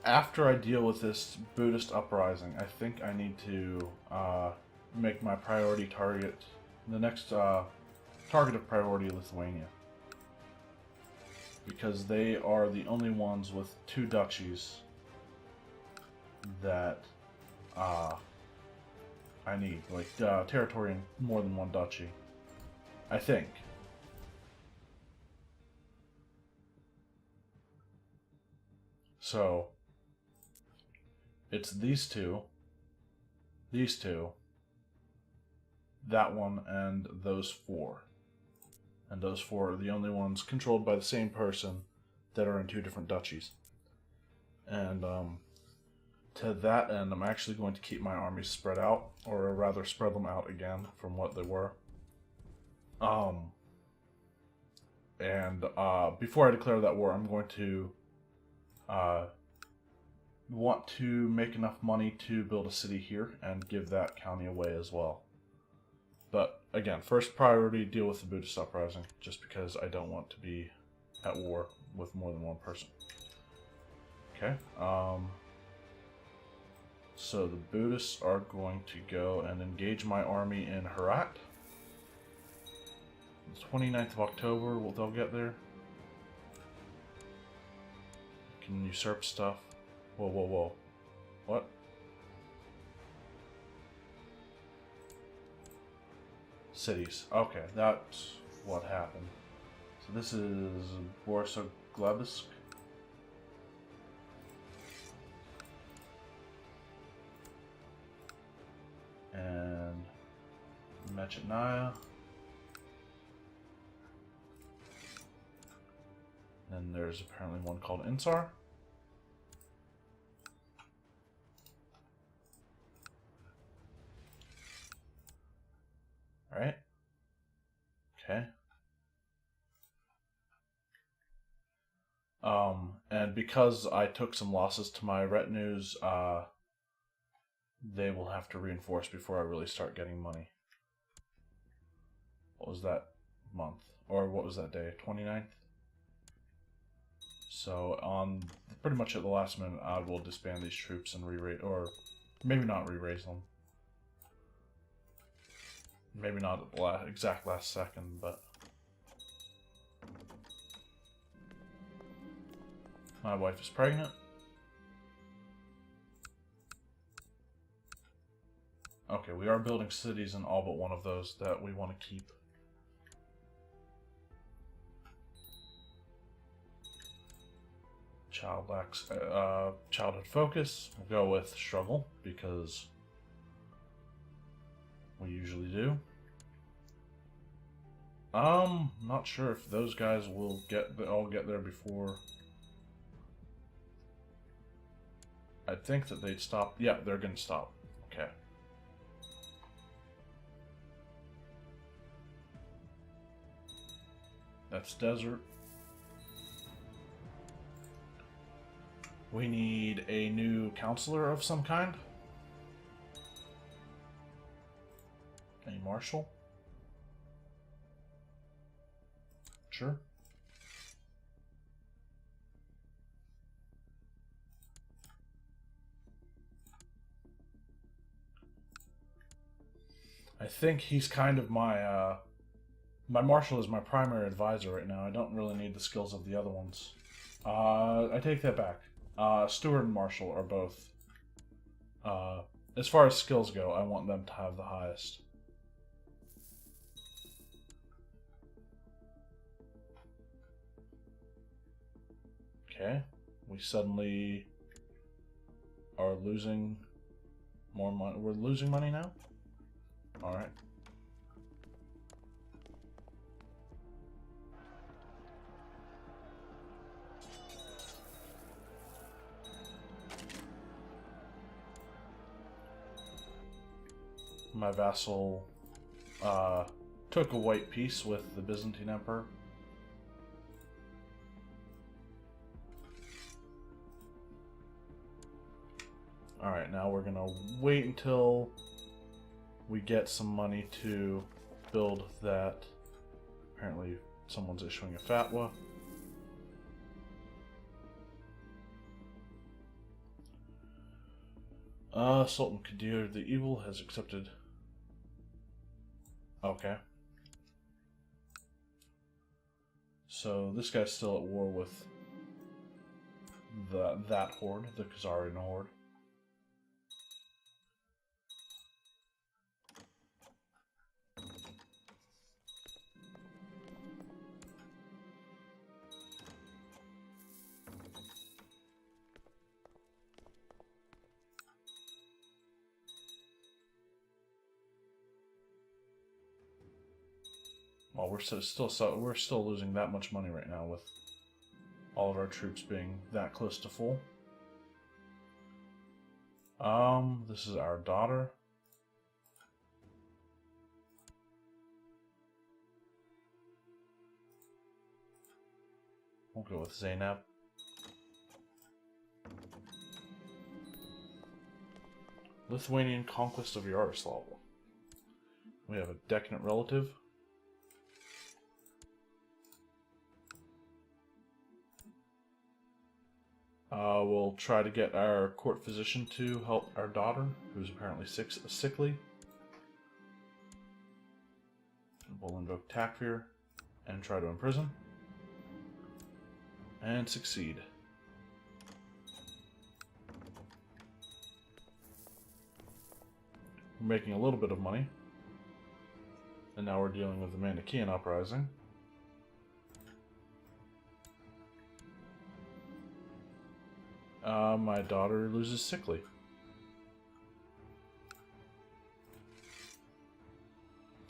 after I deal with this Buddhist uprising, I think I need to make my priority target, the next target of priority, Lithuania. Because they are the only ones with 2 duchies that I need. Like, territory in more than 1 duchy. I think. So, it's these two, that one, and those 4. And those 4 are the only ones controlled by the same person that are in 2 different duchies. And to that end, I'm actually going to keep my armies spread out, or rather spread them out again from what they were. And before I declare that war, I'm going to want to make enough money to build a city here and give that county away as well. But again, first priority, deal with the Buddhist uprising, just because I don't want to be at war with more than 1 person. Okay, so the Buddhists are going to go and engage my army in Herat. The 29th of October, they'll get there. Can usurp stuff. Whoa, whoa, whoa. What? Cities. Okay, that's what happened. So this is Borisoglabisk. And Mechanaya. Then there's apparently one called Insar. Alright. Okay. And because I took some losses to my retinues, they will have to reinforce before I really start getting money. What was that month? Or what was that day? 29th? So on pretty much at the last minute, I will disband these troops and re-raise, or maybe not re-raise them. Maybe not at the exact last second, but my wife is pregnant. Okay, we are building cities in all but one of those that we want to keep. Childhood focus. We'll go with struggle because we usually do. Not sure if those guys will all get there before. I think that they'd stop. Yeah, they're gonna stop. Okay. That's desert. We need a new counselor of some kind. A marshal. Sure. I think he's kind of my my marshal is my primary advisor right now. I don't really need the skills of the other ones. I take that back. Steward and Marshal are both, as far as skills go, I want them to have the highest. Okay, we suddenly are losing more money. We're losing money now? Alright. My vassal took a white piece with the Byzantine Emperor. Alright, now we're gonna wait until we get some money to build that. Apparently someone's issuing a fatwa. Sultan Qadir the Evil has accepted. Okay. So this guy's still at war with that horde, the Khazarian horde. Well, we're still losing that much money right now with all of our troops being that close to full. This is our daughter. We'll go with Zainab. Lithuanian conquest of Yaroslav. We have a decadent relative. We'll try to get our court physician to help our daughter, who's apparently sickly. We'll invoke Takfir and try to imprison. And succeed. We're making a little bit of money. And now we're dealing with the Manichaean uprising. My daughter loses sickly.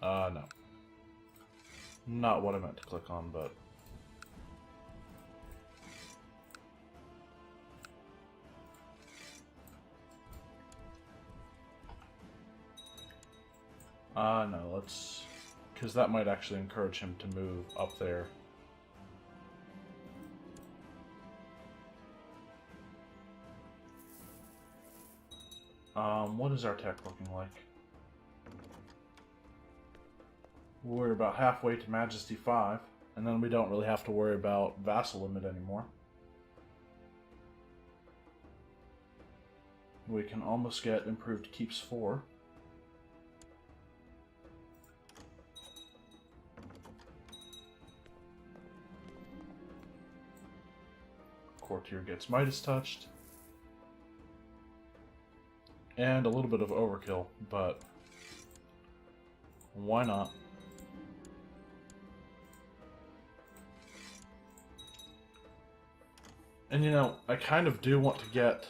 No. Not what I meant to click on, but... no, let's... because that might actually encourage him to move up there. What is our tech looking like? We're about halfway to Majesty 5, and then we don't really have to worry about vassal limit anymore. We can almost get improved keeps 4. Courtier gets Midas touched. And a little bit of overkill, but why not? And you know, I kind of do want to get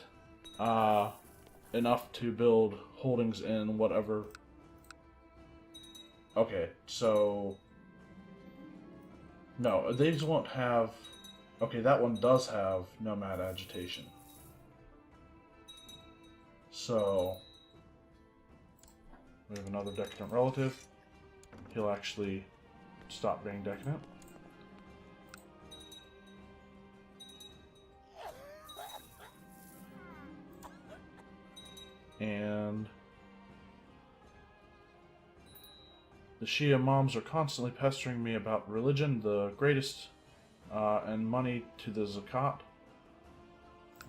enough to build holdings in whatever. Okay, so no, these won't have. Okay, that one does have nomad agitation. So, we have another decadent relative. He'll actually stop being decadent. And the Shia moms are constantly pestering me about religion, the greatest, and money to the zakat.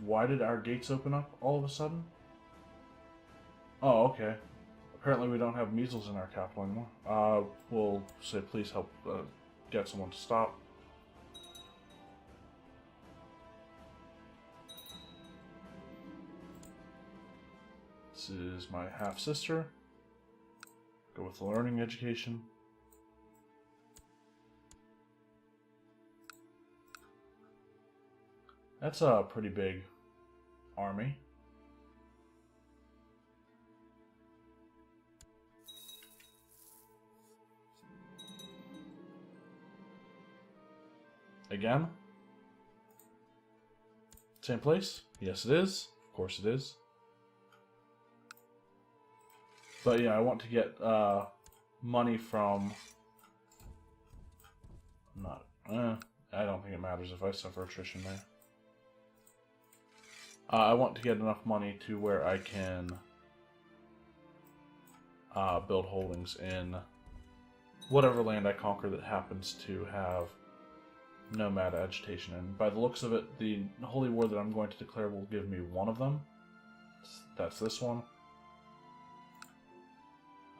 Why did our gates open up all of a sudden? Oh, okay. Apparently we don't have measles in our capital anymore. We'll say please help get someone to stop. This is my half-sister. Go with the learning education. That's a pretty big army. Again? Same place? Yes, it is. Of course it is. But yeah, I want to get money from... I don't think it matters if I suffer attrition there. I want to get enough money to where I can build holdings in whatever land I conquer that happens to have nomad agitation. And by the looks of it, the holy war that I'm going to declare will give me one of them. That's this one.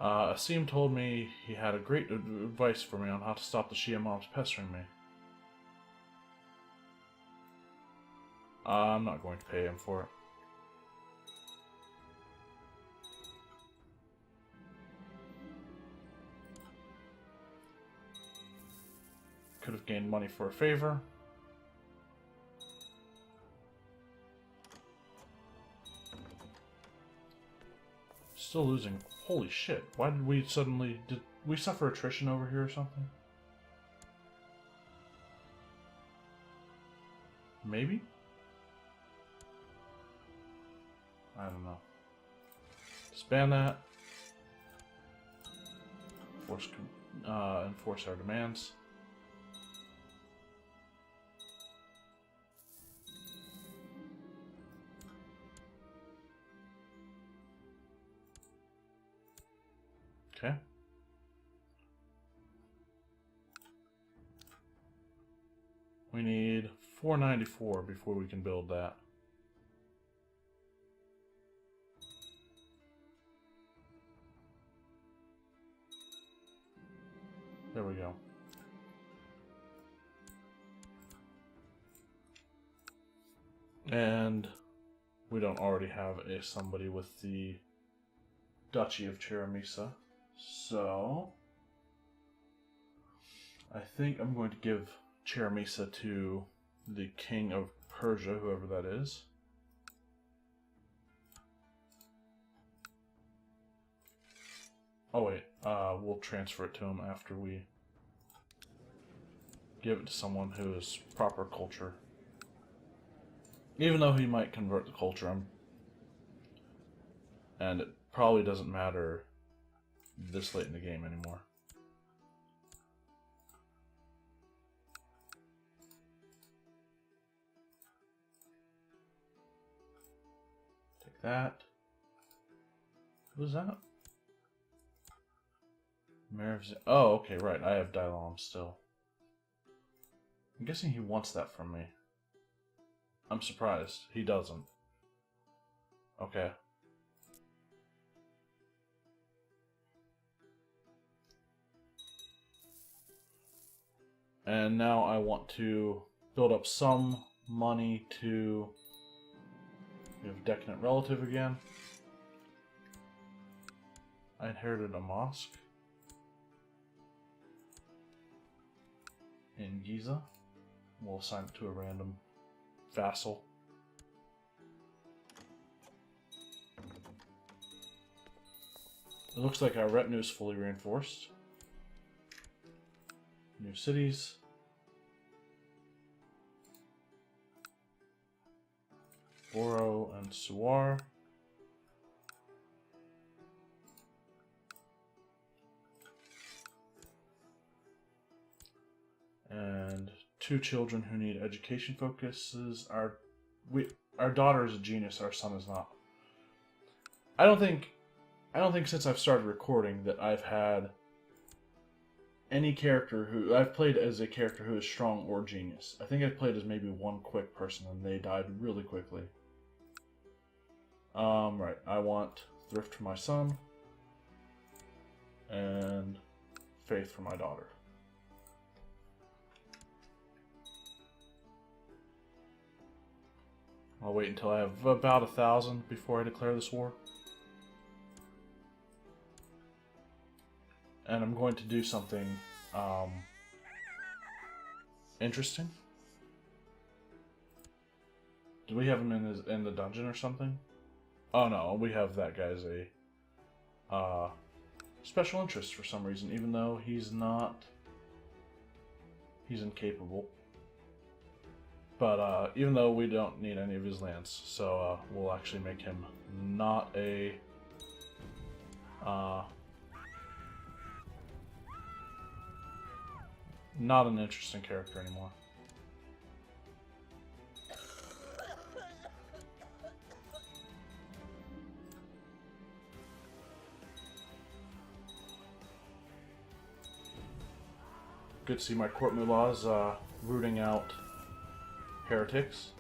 Asim told me he had a great advice for me on how to stop the Shia mobs pestering me. I'm not going to pay him for it. Could have gained money for a favor. Still losing. Holy shit. Why did we suddenly... Did we suffer attrition over here or something? Maybe? I don't know. Disband that. Enforce our demands. Okay. We need 494 before we can build that. There we go. And we don't already have somebody with the Duchy of Cheremisa. So, I think I'm going to give Cheremisa to the King of Persia, whoever that is. Oh wait, we'll transfer it to him after we give it to someone who is proper culture. Even though he might convert the culture, and it probably doesn't matter this late in the game anymore. Take that. What is that? Oh, okay, right. I have Dailam still. I'm guessing he wants that from me. I'm surprised. He doesn't. Okay. And now I want to build up some money to... We have Decadent Relative again. I inherited a mosque in Giza. We'll assign it to a random vassal. It looks like our retinue is fully reinforced. New cities. Boro and Suar. And 2 children who need education focuses. Our daughter is a genius, our son is not. I don't think since I've started recording that I've had any character who I've played as a character who is strong or genius. I think I've played as maybe one quick person and they died really quickly. Right, I want Thrift for my son and Faith for my daughter. I'll wait until I have about 1,000 before I declare this war. And I'm going to do something interesting. Do we have him in the dungeon or something? Oh no, we have that guy as a special interest for some reason, even though he's not. He's incapable. But even though we don't need any of his lands, so we'll actually make him not a not an interesting character anymore. Good to see my court mullahs rooting out heretics.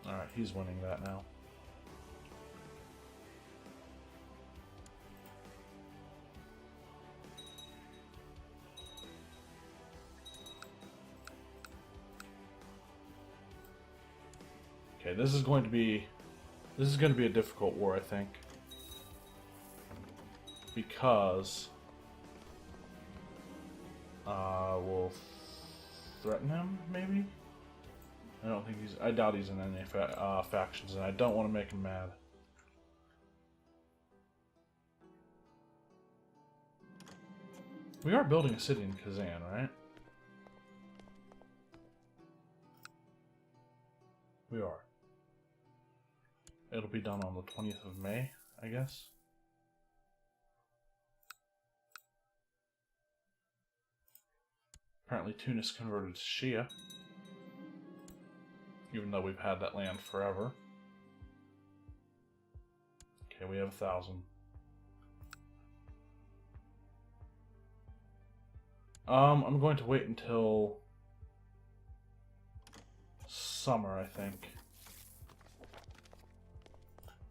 Alright, he's winning that now. Okay, this is going to be a difficult war, I think. Because we'll threaten him, maybe? I doubt he's in any factions, and I don't want to make him mad. We are building a city in Kazan, right? We are. It'll be done on the 20th of May, I guess. Apparently Tunis converted to Shia. Even though we've had that land forever. Okay, we have 1,000. I'm going to wait until summer, I think.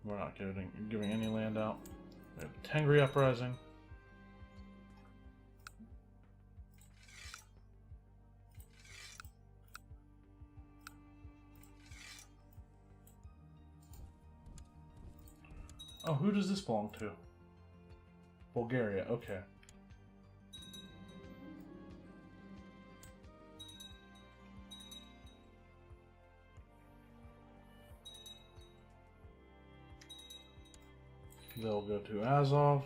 We're not giving any land out. We have a Tengri uprising. Oh, who does this belong to? Bulgaria, okay. They'll go to Azov.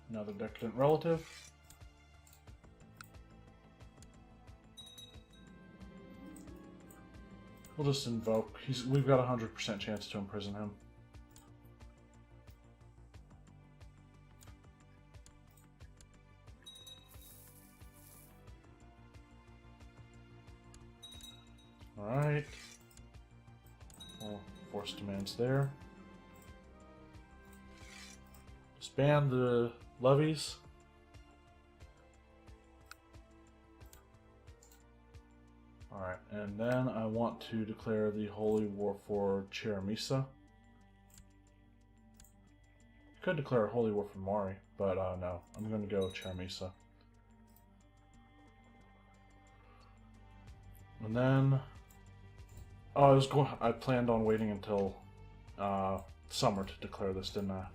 Another decadent relative. We'll just invoke. We've got a 100% chance to imprison him. Alright. Well, force demands there. Disband the levies. Alright, and then I want to declare the holy war for Chiramisa. Could declare a holy war for Mari, but no, I'm going to go Chiramisa. And then, I planned on waiting until summer to declare this, didn't I?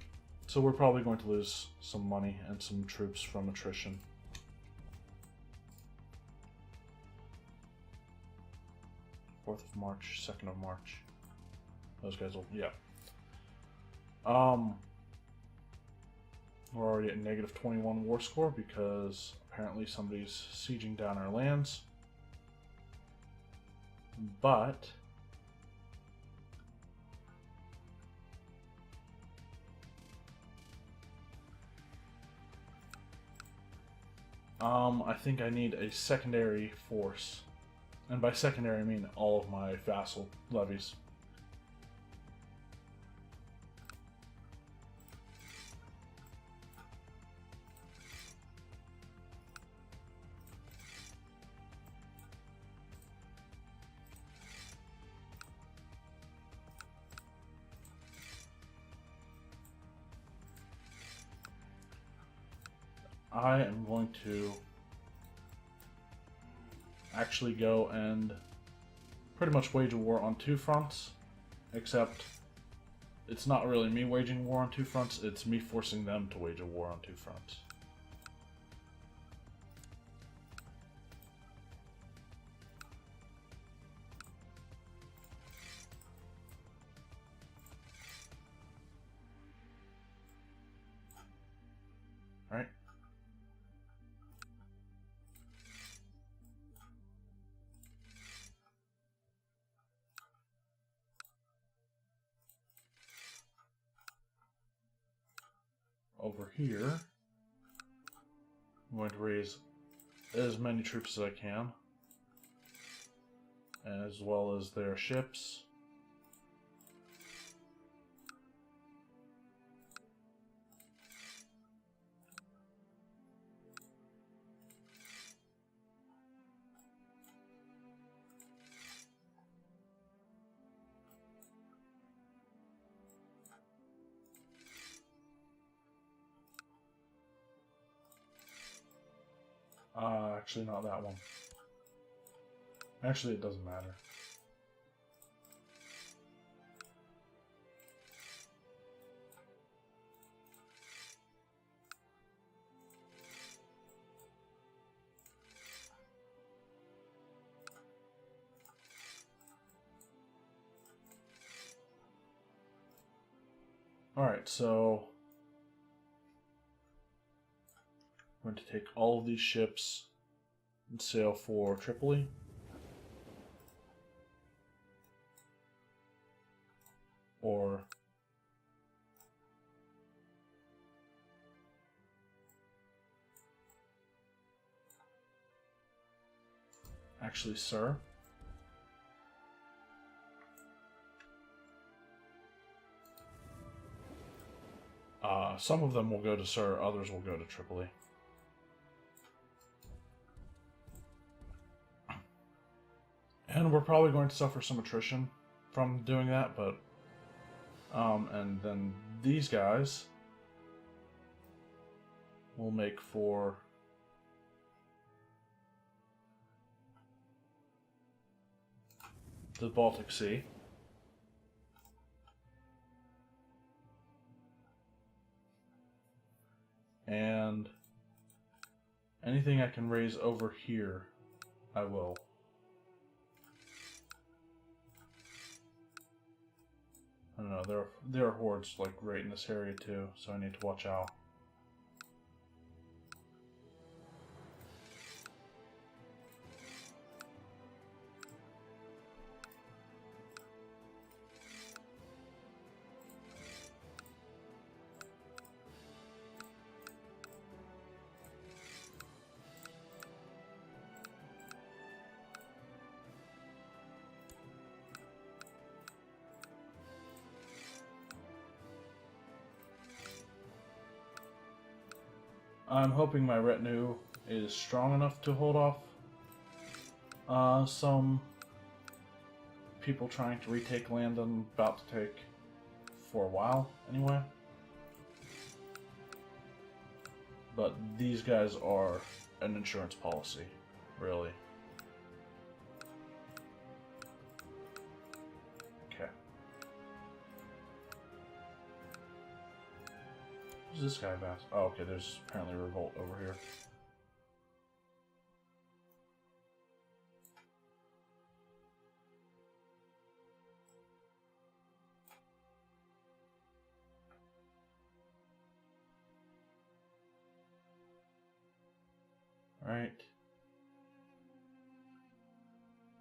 So we're probably going to lose some money and some troops from attrition. Of March, 2nd of March. Those guys will, yeah. We're already at negative 21 war score because apparently somebody's sieging down our lands. But I think I need a secondary force. And by secondary, I mean all of my vassal levies. I am going to actually go and pretty much wage a war on two fronts, except it's not really me waging war on two fronts, it's me forcing them to wage a war on two fronts. Alright. over here, I'm going to raise as many troops as I can, as well as their ships. Actually, not that one. Actually, it doesn't matter. Alright, so I'm going to take all of these ships and sail for Tripoli. Or actually, sir, some of them will go to Sir, others will go to Tripoli. And we're probably going to suffer some attrition from doing that, but and then these guys will make for the Baltic Sea. And anything I can raise over here, I will. I don't know, there are hordes like right in this area too, so I need to watch out. I'm hoping my retinue is strong enough to hold off some people trying to retake land I'm about to take for a while, anyway. But these guys are an insurance policy, really. Okay. Who's this guy about? Oh, okay, there's apparently a revolt over here. Alright.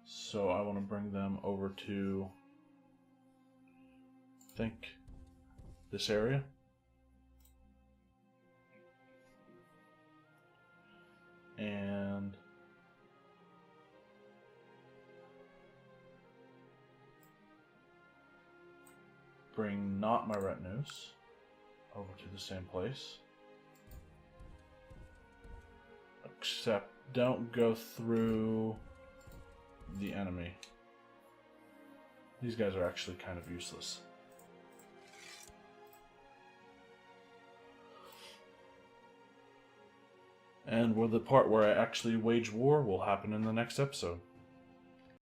So I want to bring them over to, I think, this area. And bring not my retinues over to the same place. Except don't go through the enemy. These guys are actually kind of useless. And the part where I actually wage war will happen in the next episode.